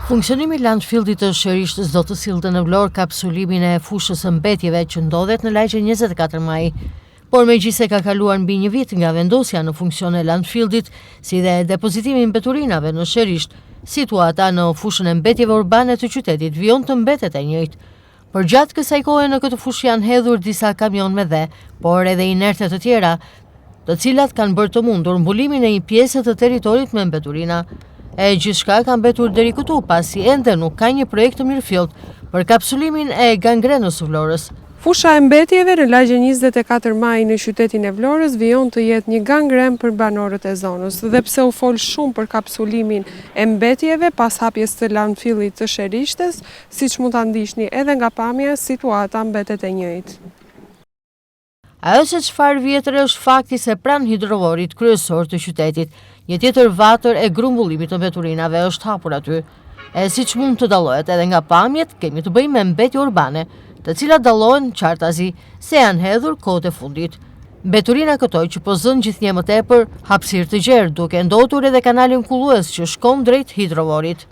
Funksionimi i landfillit të Sherishtës do të sillte në vlorë kapsulimin e fushës së mbetjeve që ndodhet në lagjen 24 maj. Por megjithëse ka kaluar mbi një vit nga vendosja në funksion e landfillit, si dhe depozitimi i mbeturinave në Sherishtë, situata në fushën e mbetjeve urbane të qytetit vijon të mbetet e njëjtë. Për gjatë kësaj kohe në këtë fushë janë hedhur disa kamion me dhe, por edhe inerte të tjera, të cilat kanë bërë të mundur mbulimin e një pjesë të territorit me mbeturina. E gjithçka ka mbetur deri këtu pasi ende nuk ka një projekt të mirëfillt për kapsulimin e gangrenës së Vlorës. Fusha e mbetjeve në lagjen 24 maj në qytetin e Vlorës vijon të jetë një gangren për banorët e zonës. Dhe pse u fol shumë për kapsulimin e mbetjeve pas hapjes të landfillit të Sherishtës, siç mund ta ndiqni edhe nga pamja, situata mbetet e njëjtë. Ajo se çfarë vjetër është fakti se pranë hidrovorit kryesor të qytetit, një tjetër vatër e grumbullimit të mbeturinave është hapur aty. E siç mund të dallohet edhe nga pamjet, kemi të bëjmë me mbetje urbane, të cilat dallohen qartazi se janë hedhur kohët e fundit. Mbeturina këtoj që po zën gjithnjë më tepër hapësirë të gjerë, duke ndodhur edhe kanali mkullues që shkon drejt hidrovorit.